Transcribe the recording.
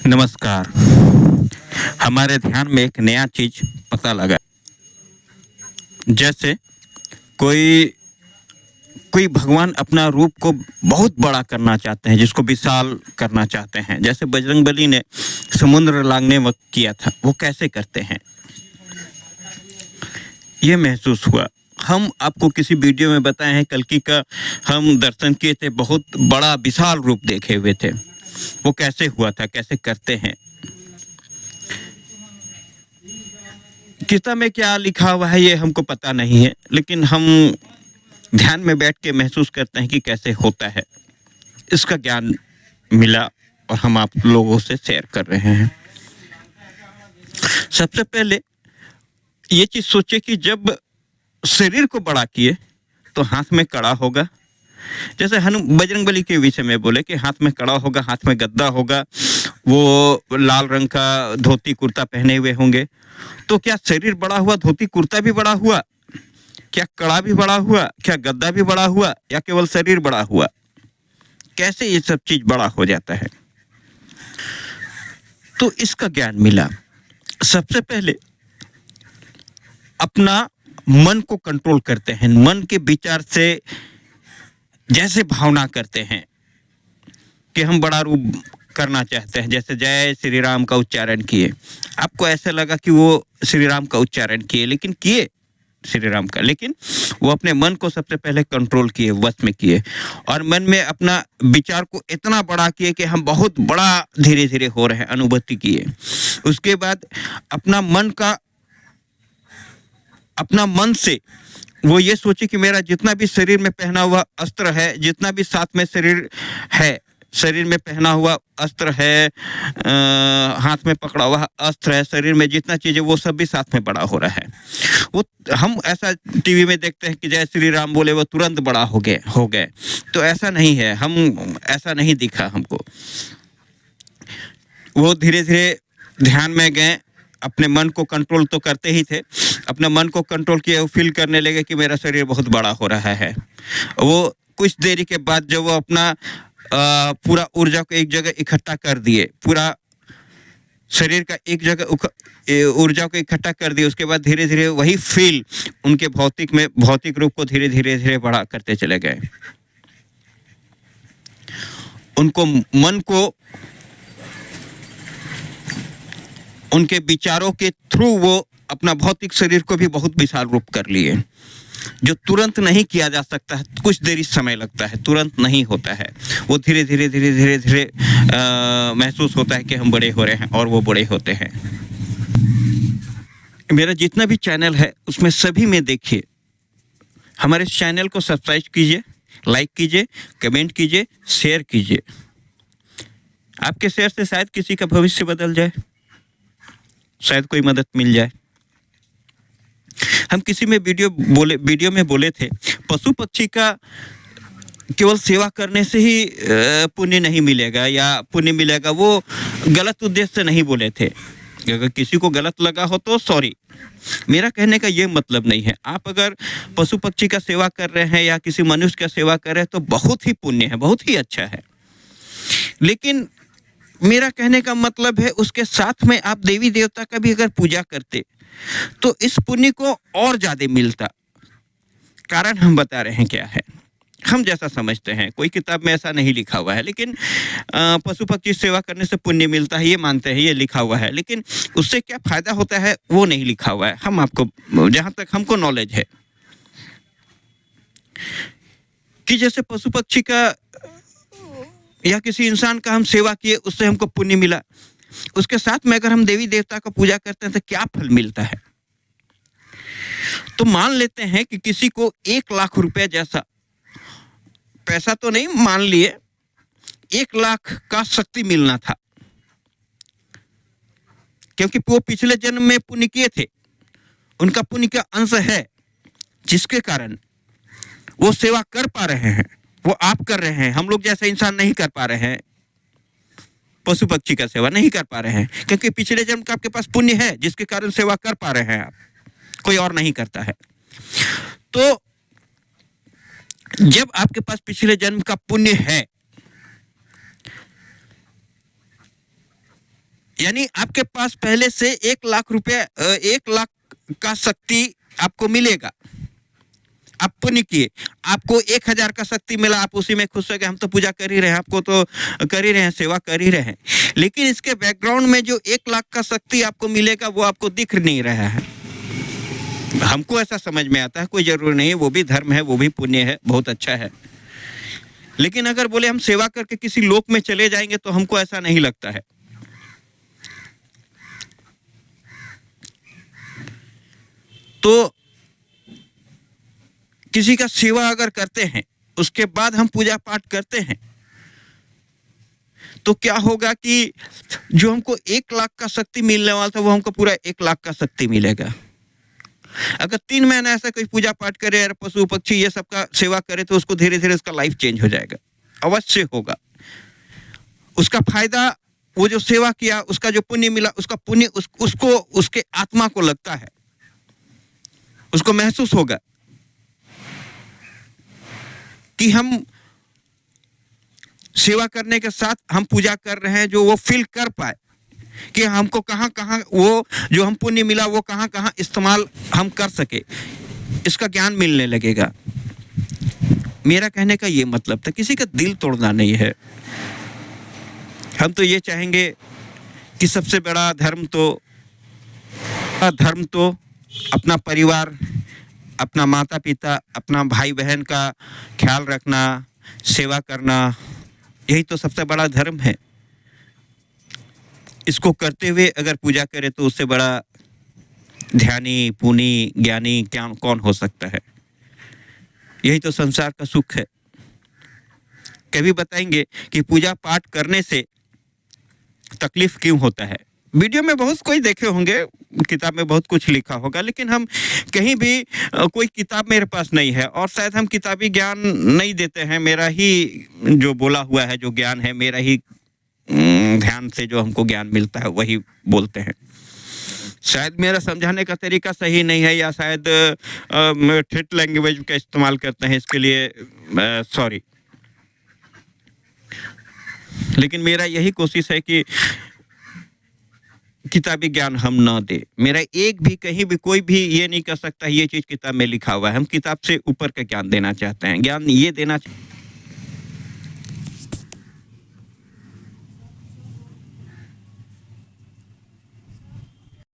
नमस्कार। हमारे ध्यान में एक नया चीज पता लगा। जैसे कोई कोई भगवान अपना रूप को बहुत बड़ा करना चाहते हैं, जिसको विशाल करना चाहते हैं। जैसे बजरंगबली ने समुद्र लांघने वक्त किया था, वो कैसे करते हैं ये महसूस हुआ। हम आपको किसी वीडियो में बताए हैं, कल्कि का हम दर्शन किए थे, बहुत बड़ा विशाल रूप देखे हुए थे। वो कैसे हुआ था, कैसे करते हैं, किताब में क्या लिखा हुआ है ये हमको पता नहीं है, लेकिन हम ध्यान में बैठ के महसूस करते हैं कि कैसे होता है। इसका ज्ञान मिला और हम आप लोगों से शेयर कर रहे हैं। सबसे पहले ये चीज सोचे कि जब शरीर को बड़ा किए तो हाथ में कड़ा होगा। जैसे बजरंगबली के विषय में बोले कि हाथ में कड़ा होगा, हाथ में गद्दा होगा, वो लाल रंग का धोती कुर्ता पहने हुए होंगे। तो क्या शरीर बड़ा हुआ, धोती कुर्ता भी बड़ा हुआ? क्या कड़ा भी बड़ा हुआ? क्या गद्दा भी बड़ा हुआ? या केवल शरीर बड़ा हुआ? कैसे ये सब चीज बड़ा हो जाता है? तो इसका ज्ञान मिला। सबसे पहले अपना मन को कंट्रोल करते हैं। मन के विचार से जैसे भावना करते हैं कि हम बड़ा रूप करना चाहते हैं, जैसे जय श्री राम का उच्चारण किए, आपको ऐसा लगा कि वो श्री राम का उच्चारण किए, लेकिन किए श्री राम का, लेकिन वो अपने मन को सबसे पहले कंट्रोल किए, वश में किए, और मन में अपना विचार को इतना बड़ा किए कि हम बहुत बड़ा धीरे धीरे हो रहे हैं, अनुभूति किए। उसके बाद अपना मन से वो ये सोचे कि मेरा जितना भी शरीर में पहना हुआ अस्त्र है, जितना भी साथ में शरीर है, शरीर में पहना हुआ अस्त्र है, हाथ में पकड़ा हुआ अस्त्र है, शरीर में जितना चीज है वो सब भी साथ में बड़ा हो रहा है। वो हम ऐसा टीवी में देखते हैं कि जय श्री राम बोले वो तुरंत बड़ा हो गए। तो ऐसा नहीं है, हम ऐसा नहीं दिखा हमको। वो धीरे धीरे ध्यान में गए, अपने मन को कंट्रोल तो करते ही थे, अपने मन को कंट्रोल किए, वो फील करने लगे कि मेरा शरीर बहुत बड़ा हो रहा है। वो कुछ देरी के बाद जब वो अपना पूरा ऊर्जा को एक जगह इकट्ठा कर दिए, पूरा शरीर का एक जगह ऊर्जा को इकट्ठा कर दिए, उसके बाद धीरे धीरे वही फील उनके भौतिक रूप को धीरे धीरे बड़ा करते चले गए। उनको मन को उनके विचारों के थ्रू वो अपना भौतिक शरीर को भी बहुत विशाल रूप कर लिए, जो तुरंत नहीं किया जा सकता है, कुछ देरी समय लगता है, तुरंत नहीं होता है। वो धीरे धीरे महसूस होता है कि हम बड़े हो रहे हैं, और वो बड़े होते हैं। मेरा जितना भी चैनल है उसमें सभी में देखिए, हमारे चैनल को सब्सक्राइब कीजिए, लाइक कीजिए, कमेंट कीजिए, शेयर कीजिए। आपके शेयर से शायद किसी का भविष्य बदल जाए, शायद कोई मदद मिल जाए। हम किसी में वीडियो में बोले थे, पशु पक्षी का केवल सेवा करने से ही पुण्य नहीं मिलेगा, या पुण्य मिलेगा, वो गलत उद्देश्य से नहीं बोले थे। अगर किसी को गलत लगा हो तो सॉरी, मेरा कहने का ये मतलब नहीं है। आप अगर पशु पक्षी का सेवा कर रहे हैं या किसी मनुष्य का सेवा कर रहे हैं तो बहुत ही पुण्य है, बहुत ही अच्छा है। लेकिन मेरा कहने का मतलब है, उसके साथ में आप देवी देवता का भी अगर पूजा करते तो इस पुण्य को और ज्यादा मिलता। कारण हम बता रहे हैं क्या है, हम जैसा समझते हैं, कोई किताब में ऐसा नहीं लिखा हुआ है, लेकिन पशु पक्षी सेवा करने से पुण्य मिलता है ये मानते हैं, ये लिखा हुआ है, लेकिन उससे क्या फायदा होता है वो नहीं लिखा हुआ है। हम आपको, जहां तक हमको नॉलेज है, कि जैसे पशु पक्षी का या किसी इंसान का हम सेवा किए, उससे हमको पुण्य मिला, उसके साथ में अगर हम देवी देवता का पूजा करते हैं तो क्या फल मिलता है। तो मान लेते हैं कि किसी को 1 लाख रुपए जैसा पैसा तो नहीं, मान लिए 1 लाख का शक्ति मिलना था, क्योंकि वो पिछले जन्म में पुण्य किए थे, उनका पुण्य का अंश है, जिसके कारण वो सेवा कर पा रहे हैं। वो आप कर रहे हैं, हम लोग जैसे इंसान नहीं कर पा रहे हैं, पशु पक्षी का सेवा नहीं कर पा रहे हैं, क्योंकि पिछले जन्म का आपके पास पुण्य है, जिसके कारण सेवा कर पा रहे हैं आप, कोई और नहीं करता है। तो जब आपके पास पिछले जन्म का पुण्य है यानी आपके पास पहले से 1 लाख रुपया 1 लाख का शक्ति आपको मिलेगा। आप पुण्य किए, आपको 1000 का शक्ति मिला, आप उसी में खुश हो गए, हम तो पूजा कर ही रहे हैं, आपको तो कर ही रहे हैं, सेवा कर ही रहे हैं। लेकिन इसके बैकग्राउंड में जो 1 लाख का शक्ति आपको मिलेगा वो आपको दिख नहीं रहा है। हमको ऐसा समझ में आता है, कोई जरूरी नहीं है, वो भी धर्म है, वो भी पुण्य है, बहुत अच्छा है। लेकिन अगर बोले हम सेवा करके किसी लोक में चले जाएंगे तो हमको ऐसा नहीं लगता है। तो किसी का सेवा अगर करते हैं, उसके बाद हम पूजा पाठ करते हैं, तो क्या होगा कि जो हमको 1 लाख का शक्ति मिलने वाला था वो हमको पूरा 1 लाख का शक्ति मिलेगा। अगर 3 महीना ऐसा कोई पूजा पाठ करे और पशु पक्षी ये सब का सेवा करे तो उसको धीरे धीरे उसका लाइफ चेंज हो जाएगा, अवश्य होगा। उसका फायदा, वो जो सेवा किया उसका जो पुण्य मिला, उसका पुण्य उसको उसके आत्मा को लगता है, उसको महसूस होगा कि हम सेवा करने के साथ हम पूजा कर रहे हैं, जो वो फील कर पाए कि हमको कहाँ कहाँ वो जो हम पुण्य मिला वो कहाँ कहाँ इस्तेमाल हम कर सके, इसका ज्ञान मिलने लगेगा। मेरा कहने का ये मतलब था, किसी का दिल तोड़ना नहीं है। हम तो ये चाहेंगे कि सबसे बड़ा धर्म तो अपना परिवार, अपना माता पिता, अपना भाई बहन का ख्याल रखना, सेवा करना, यही तो सबसे बड़ा धर्म है। इसको करते हुए अगर पूजा करे तो उससे बड़ा ध्यानी, पुनी, ज्ञानी क्या कौन हो सकता है। यही तो संसार का सुख है। कभी बताएंगे कि पूजा पाठ करने से तकलीफ क्यों होता है? वीडियो में बहुत कोई देखे होंगे, किताब में बहुत कुछ लिखा होगा, लेकिन हम कहीं भी कोई किताब मेरे पास नहीं है और शायद हम किताबी ज्ञान नहीं देते हैं। मेरा ही जो बोला हुआ है, जो ज्ञान है, मेरा ही ध्यान से जो हमको ज्ञान मिलता है वही बोलते हैं। शायद मेरा समझाने का तरीका सही नहीं है, या शायद ठेठ लैंग्वेज का इस्तेमाल करते हैं, इसके लिए सॉरी। लेकिन मेरा यही कोशिश है कि किताबी ज्ञान हम ना दे। मेरा एक भी कहीं भी कोई भी ये नहीं कर सकता ये चीज किताब में लिखा हुआ है। हम किताब से ऊपर का ज्ञान देना चाहते हैं। ज्ञान ये देना